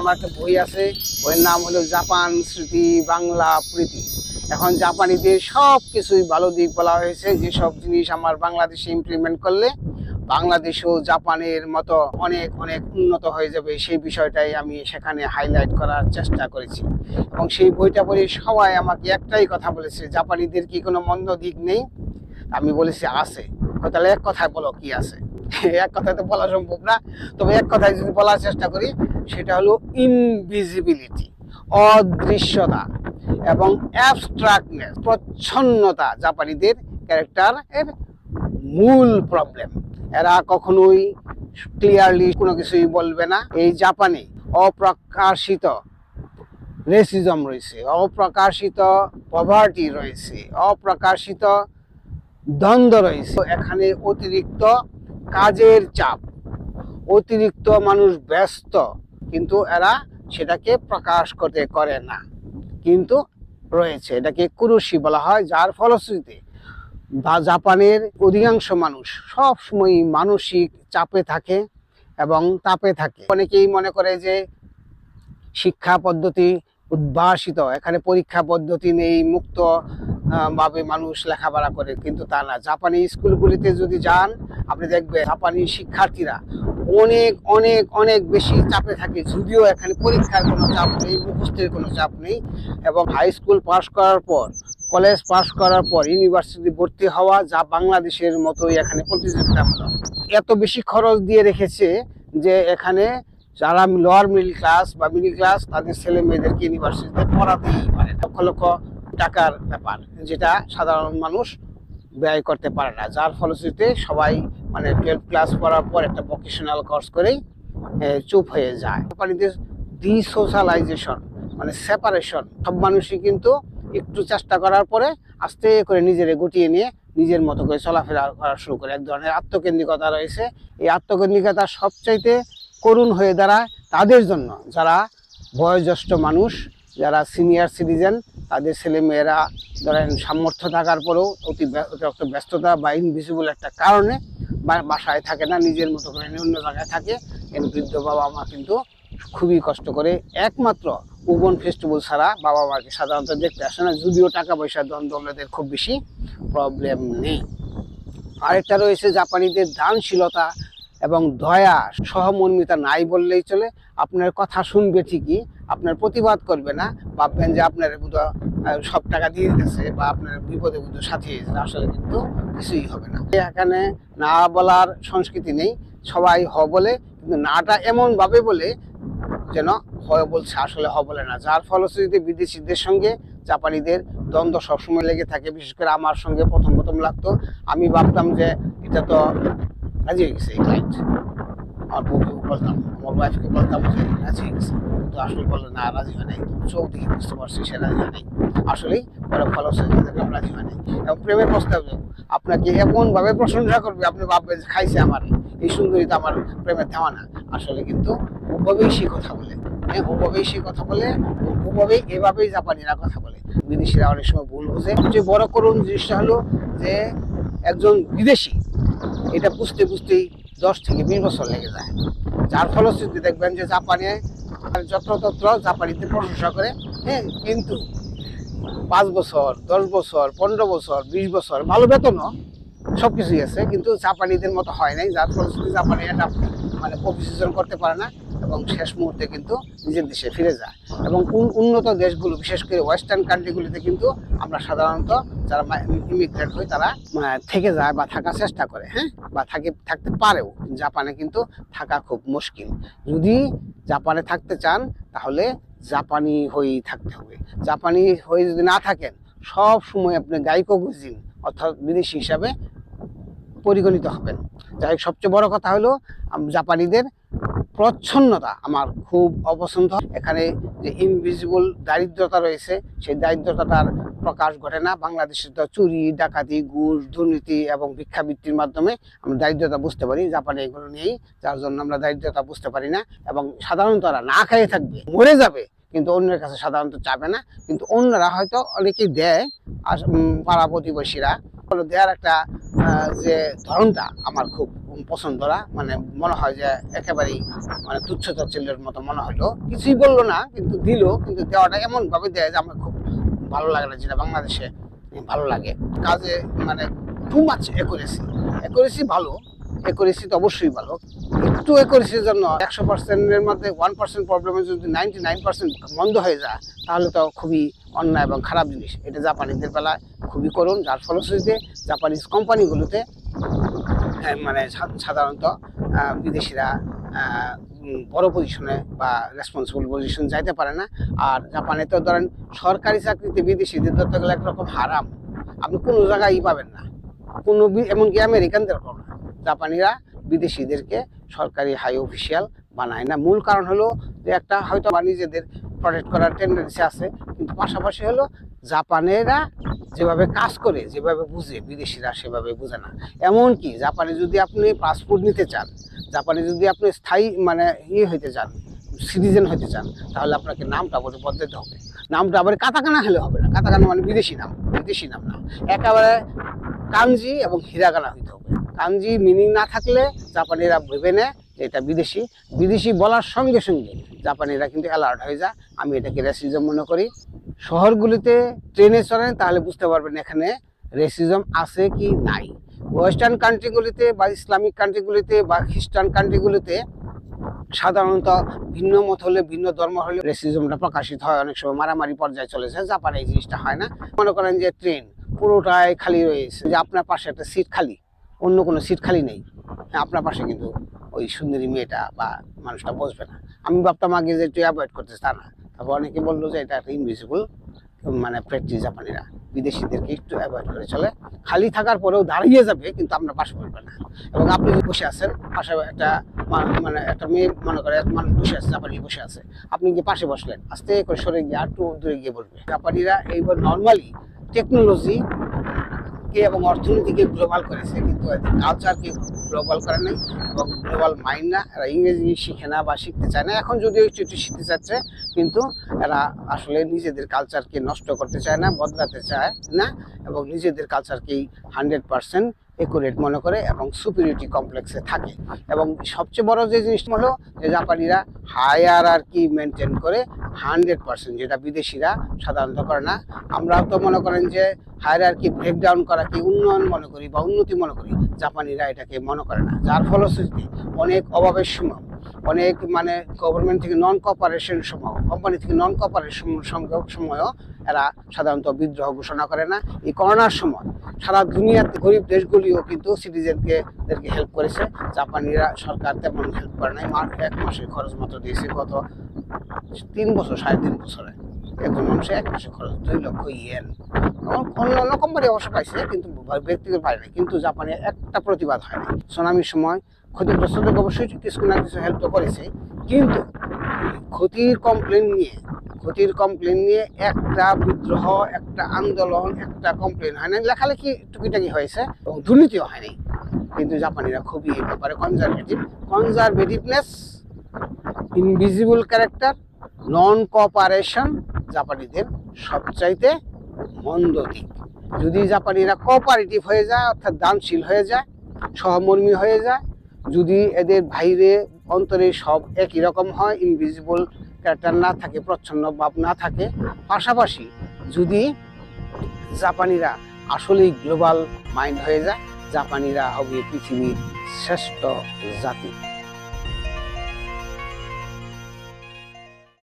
আমার একটা বই আছে, বইয়ের নাম হলো জাপান স্মৃতি বাংলা প্রীতি। এখন জাপানিদের সব কিছুই ভালো দিক বলা হয়েছে, যেসব জিনিস আমার বাংলাদেশে ইমপ্লিমেন্ট করলে বাংলাদেশও জাপানের মতো অনেক অনেক উন্নত হয়ে যাবে, সেই বিষয়টাই আমি সেখানে হাইলাইট করার চেষ্টা করেছি। এবং সেই বইটা পড়ে সবাই আমাকে একটাই কথা বলেছে, জাপানিদের কি কোনো মন্দ দিক নেই? আমি বলেছি আছে। তাহলে এক কথায় বলো কি আছে? এক কথায় তো বলা সম্ভব না, তবে এক কথায় যদি বলার চেষ্টা করি, সেটা হলো ইনভিজিবিলিটি, অদৃশ্যতা এবং অ্যাবস্ট্রাক্টনেস, প্রচ্ছন্নতা জাপানিদের ক্যারেক্টার এর মূল প্রবলেম। এরা কখনোই ক্লিয়ারলি কোনো কিছুই বলবে না। এই জাপানে অপ্রকাশিত রেসিজম রয়েছে, অপ্রকাশিত পভার্টি রয়েছে, অপ্রকাশিত দ্বন্দ্ব রয়েছে। এখানে অতিরিক্ত কাজের চাপ, অতিরিক্ত মানুষ ব্যস্ত, কিন্তু এরা সেটাকে প্রকাশ করতে করে না, কিন্তু রয়েছে। এটাকে কুরুশি বলা হয়, যার ফলশ্রুতিতে জাপানের অধিকাংশ মানুষ সব সময় মানসিক চাপে থাকে এবং তাপে থাকে। অনেকেই মনে করে যে শিক্ষা পদ্ধতি উদ্ভাসিত, এখানে পরীক্ষা পদ্ধতি নেই, মুক্ত ভাবে মানুষ লেখাপড়া করে, কিন্তু তা না। জাপানি স্কুলগুলিতে যদি যান, আপনি দেখবেন জাপানি শিক্ষার্থীরা অনেক অনেক অনেক বেশি চাপে থাকে, যদিও এখানে পরীক্ষার কোনো চাপ নেই, মুখস্থের কোনো চাপ নেই। এবং হাই স্কুল পাস করার পর, কলেজ পাস করার পর ইউনিভার্সিটি ভর্তি হওয়া যা বাংলাদেশের মতোই এখানে প্রতিযোগিতামূলক। এত বেশি খরচ দিয়ে রেখেছে যে এখানে যারা লোয়ার মিডল ক্লাস বা মিডল ক্লাস, তাদের ছেলে মেয়েদেরকে ইউনিভার্সিটিতে পড়াতেই পারে, লক্ষ লক্ষ টাকার ব্যাপার, যেটা সাধারণ মানুষ ব্যয় করতে পারে না। যার ফলশ্রুতিতে সবাই মানে 12 ক্লাস পড়ার পর একটা ভোকেশনাল কোর্স করেই চুপ হয়ে যায়। জাপানিদের ডিসোশালাইজেশন মানে সেপারেশন, সব মানুষই কিন্তু একটু চেষ্টা করার পরে আস্তে করে নিজেরে গুটিয়ে নিয়ে নিজের মতো করে চলাফেরা করা শুরু করে। এক ধরনের আত্মকেন্দ্রিকতা রয়েছে। এই আত্মকেন্দ্রিকতা সবচাইতে করুণ হয়ে দাঁড়ায় তাদের জন্য যারা বয়োজ্যেষ্ঠ মানুষ, যারা সিনিয়র সিটিজেন, তাদের ছেলে মেয়েরা ধরেন সামর্থ্য থাকার পরেও অতিরিক্ত ব্যস্ততা বা ইনভিজিবল একটা কারণে বাসায় থাকে না, নিজের মতো করে অন্য জায়গায় থাকে। বৃদ্ধ বাবা মা কিন্তু খুবই কষ্ট করে, একমাত্র ওবন ফেস্টিভ্যাল ছাড়া বাবা মাকে সাধারণত দেখতে আসে না, যদিও টাকা পয়সার দ্বন্দ্বের খুব বেশি প্রবলেম নেই। আরেকটা রয়েছে জাপানিদের দানশীলতা এবং দয়া, সহমর্মিতা নাই বললেই চলে। আপনার কথা শুনবে ঠিকই, আপনার প্রতিবাদ করবে না, ভাববেন যে আপনার সব টাকা দিয়ে দিতেছে বা আপনার বিপদে সাথে, আসলে কিন্তু কিছুই হবে না। এখানে না বলার সংস্কৃতি নেই, সবাই হ বলে, কিন্তু নাটা এমন ভাবে বলে যেন হয় বলছে, আসলে হ বলে না। যার ফলশ্রুতিতে বিদেশিদের সঙ্গে জাপানিদের দ্বন্দ্ব সবসময় লেগে থাকে। বিশেষ করে আমার সঙ্গে প্রথম প্রথম লাগতো, আমি ভাবতাম যে এটা তো রাজি হয়ে গেছে এই ক্লায়েন্ট, আমার বউকে বলতাম, আমার ওয়াইফকে বলতাম যে রাজি হয়ে গেছে, কিন্তু আসলে বললো না রাজি হয় নাই, চোখ দেখে বুঝতে পারছি সে রাজি হয় নাই। আসলেই পরে ফলশ্রুতি দেখলাম রাজি হয় নাই। এবং প্রেমের প্রস্তাব আপনাকে এমন ভাবে প্রশংসা করবে, আপনি ভাববেন যে খাইছে আমার এই সুন্দরী তো আমার প্রেমের দেওয়ানা। আসলে কিন্তু ওভাবেই সে কথা বলে, ওভাবেই সে কথা বলে, ওভাবেই এভাবেই জাপানিরা কথা বলে। বিদেশিরা অনেক সময় ভুল বুঝে। সবচেয়ে বড় করুন জিনিসটা হলো যে একজন বিদেশি এটা বুঝতে বুঝতেই 10 থেকে 20 বছর লেগে যায়। যার ফলশ্রুতি দেখবেন যে জাপানে যত্রতত্র জাপানিতে প্রশংসা করে, হ্যাঁ, কিন্তু 5 বছর 10 বছর 15 বছর 20 বছর ভালো বেতনও সবকিছুই আছে, কিন্তু জাপানিদের মতো হয় নাই। যার ফলশ্রুতি জাপানি এটা মানে প্রফেশন করতে পারে না এবং শেষ মুহূর্তে কিন্তু নিজের দেশে ফিরে যায়। এবং উন্নত দেশগুলো, বিশেষ করে ওয়েস্টার্ন কান্ট্রিগুলিতে কিন্তু আমরা সাধারণত যারা ইমিগ্রেন্ট হই তারা থেকে যায় বা থাকার চেষ্টা করে, হ্যাঁ, বা থাকতে পারেও। জাপানে কিন্তু থাকা খুব মুশকিল। যদি জাপানে থাকতে চান তাহলে জাপানি হয়েই থাকতে হবে। জাপানি হয়ে যদি না থাকেন, সব সময় আপনি গাইকোকুজিন অর্থাৎ বিদেশি হিসাবে পরিগণিত হবেন। যাই হোক, সবচেয়ে বড় কথা হলো জাপানিদের প্রচ্ছন্নতা আমার খুব অপছন্দ। এখানে যে ইনভিজিবল দারিদ্রতা রয়েছে, সেই দারিদ্রতার প্রকাশ ঘটে না। বাংলাদেশে তো চুরি, ডাকাতি, ঘুষ, দুর্নীতি এবং ভিক্ষাবৃত্তির মাধ্যমে আমরা দারিদ্রতা বুঝতে পারি। জাপানে এগুলো নেই, যার জন্য আমরা দারিদ্রতা বুঝতে পারি না। এবং সাধারণত তারা না খেয়ে থাকবে, মরে যাবে, কিন্তু অন্যের কাছে সাধারণত চাবে না। কিন্তু অন্যরা হয়তো অনেকেই দেয়, পাড়া প্রতিবেশীরা দেওয়ার একটা যে ধরনটা আমার খুব পছন্দ না, মানে মনে হয় যে একেবারেই মানে তুচ্ছ তাচ্ছিল্যের মতো মনে হলো। কিছুই বললো না, কিন্তু দিল, কিন্তু দেওয়াটা এমন ভাবে দেয় যে আমার খুব ভালো লাগে না, যেটা বাংলাদেশে ভালো লাগে। কাজে মানে টু মাচ একুরেসি ভালো, একুরেসি তো অবশ্যই ভালো, একটু একুরেসির জন্য 100%-এর মধ্যে 1% প্রবলেমে যদি 99% বন্ধ হয়ে যায়, তাহলে তো খুবই অন্যায় এবং খারাপ জিনিস। এটা জাপানিদের বেলায় খুবই করুন, যার ফলশ্রুতিতে জাপানিজ কোম্পানিগুলোতে মানে সাধারণত বিদেশিরা বড় পজিশনে বা রেসপন্সিবল পজিশন যাইতে পারে না। আর জাপানে তো ধরেন সরকারি চাকরিতে বিদেশিদের ধরতে গেলে একরকম হারাম, আপনি কোনো জায়গায় পাবেন না, কোনো এমনকি আমেরিকানদের না। জাপানিরা বিদেশিদেরকে সরকারি হাই অফিসিয়াল বানায় না। মূল কারণ হলো যে একটা হয়তো নিজেদের প্রটেক্ট করার টেন্ডেন্সি আছে, কিন্তু পাশাপাশি হলো জাপানেরা যেভাবে কাজ করে, যেভাবে বুঝে, বিদেশিরা সেভাবে বুঝে না। এমনকি জাপানে যদি আপনি পাসপোর্ট নিতে চান, জাপানে যদি আপনি স্থায়ী মানে হইতে চান, সিটিজেন হইতে চান, তাহলে আপনাকে নামটা বদলাতে হবে। নামটা আবার কাতাকানা হলে হবে না, কাতাকানা মানে বিদেশি নাম না, একেবারে কাঞ্জি এবং হিরাগানা হইতে হবে। কাঞ্জি মিনিং না থাকলে জাপানিরা ভেবে নেয় যে এটা বিদেশি বলার সঙ্গে সঙ্গে জাপানিরা কিন্তু অ্যালার্ট হয়ে যায়। আমি এটাকে রেসিজম মনে করি। শহরগুলিতে ট্রেনে চড়েন, তাহলে বুঝতে পারবেন এখানে রেসিজম আছে কি নাই। ওয়েস্টার্ন কান্ট্রিগুলিতে বা ইসলামিক কান্ট্রিগুলিতে বা খ্রিস্টান কান্ট্রিগুলিতে সাধারণত ভিন্ন মত হলে, ভিন্ন ধর্ম হলে রেসিজমটা প্রকাশিত হয়, অনেক সময় মারামারি পর্যায়ে চলে যায়। জাপানে এই জিনিসটা হয় না। মনে করেন যে ট্রেন পুরোটাই খালি রয়েছে, যে আপনার পাশে একটা সিট খালি, অন্য কোনো সিট খালি নেই, আপনার পাশে কিন্তু ওই সুন্দরী মেয়েটা বা মানুষটা বসবে না। আমি ভাবতাম আগে যে একটু অ্যাভয়েড করতেছে, তা না। তারপর অনেকে বললো যে এটা একটা ইনভিজিবল মানে প্র্যাকটিস, জাপানিরা বিদেশিদেরকে একটু অ্যাভয়েড করে চলে। খালি থাকার পরেও দাঁড়িয়ে যাবে, কিন্তু আপনার পাশে বসবে না। এবং আপনি যদি বসে আছেন, পাশে একটা মানে একটা মেয়ে মনে করে মানুষ বসে আছে, জাপানি বসে আছে, আপনি গিয়ে পাশে বসলেন, আস্তে করে সরে গিয়ে আর একটু দূরে গিয়ে বসবে। জাপানিরা এইবার নর্মালি টেকনোলজি কে এবং অর্থনীতিকে গ্লোবাল করেছে, কিন্তু কালচারকে গ্লোবাল করে নাই এবং গ্লোবাল মাইন্ড না। এরা ইংরেজি শিখে না বা শিখতে চায় না। এখন যদিও একটু একটু শিখতে চাচ্ছে, কিন্তু এরা আসলে নিজেদের কালচারকে নষ্ট করতে চায় না, বদলাতে চায় না, এবং নিজেদের কালচারকেই 100% একুরেট মনে করে এবং সুপিরিয়রিটি কমপ্লেক্সে থাকে। এবং সবচেয়ে বড় যে জিনিসটা হলো যে জাপানিরা হায়ারার্কি মেনটেন করে 100%, যেটা বিদেশিরা সাধারণত করে না। আমরা তো মনে করেন যে হায়ারার্কি ব্রেকডাউন করাকে উন্নয়ন মনে করি বা উন্নতি মনে করি, জাপানিরা এটাকে মনে করে না। যার ফলশ্রুতিতে অনেক অভাবের সময়, অনেক মানে গভর্নমেন্ট থেকে নন কোঅপারেশন সময়, কোম্পানি থেকে নন কোঅপারেশন সময়ও এরা সাধারণত বিদ্রোহ ঘোষণা করে না। এই করোনার সময় সারা দুনিয়াতে গরিব দেশগুলিও কিন্তু সিটিজেনদেরকে হেল্প করেছে। জাপানিরা সরকার তেমন হেল্প করে নাই। 1 মাসের খরচ মাত্র দিয়েছে গত 3 বছর, 3.5 বছরে একজন মানুষের 1 মাসের খরচ 2 লক্ষ ইয়েন। অন্য কোম্পানি অবশ্য পাইছে, কিন্তু ব্যক্তিগত পায় না। কিন্তু জাপানে একটা প্রতিবাদ হয় না। সুনামির সময় ক্ষতিগ্রস্তদের অবশ্যই কিছু না কিছু হেল্প তো করেছে, কিন্তু ক্ষতির কমপ্লেন নিয়ে একটা বিদ্রোহ, একটা আন্দোলন, একটা কমপ্লেন হয় না। লেখালেখি টুকিটাকি হয়েছে এবং দুর্নীতিও হয়নি। কিন্তু জাপানিরা খুবই এই ব্যাপারে কনজারভেটিভনেস, ইনভিজিবল ক্যারেক্টার, নন কোঅপারেশন জাপানিদের সবচাইতে মন্দ দিক। যদি জাপানিরা কোঅপারেটিভ হয়ে যায়, অর্থাৎ দানশীল হয়ে যায়, সহমর্মী হয়ে যায়, যদি এদের বাইরে অন্তরে সব একই রকম হয়, ইনভিজিবল ক্যারেক্টার না থাকে, প্রচ্ছন্ন ভাব না থাকে, পাশাপাশি যদি জাপানিরা আসলেই গ্লোবাল মাইন্ড হয়ে যায়, জাপানিরা হবে পৃথিবীর শ্রেষ্ঠ জাতি।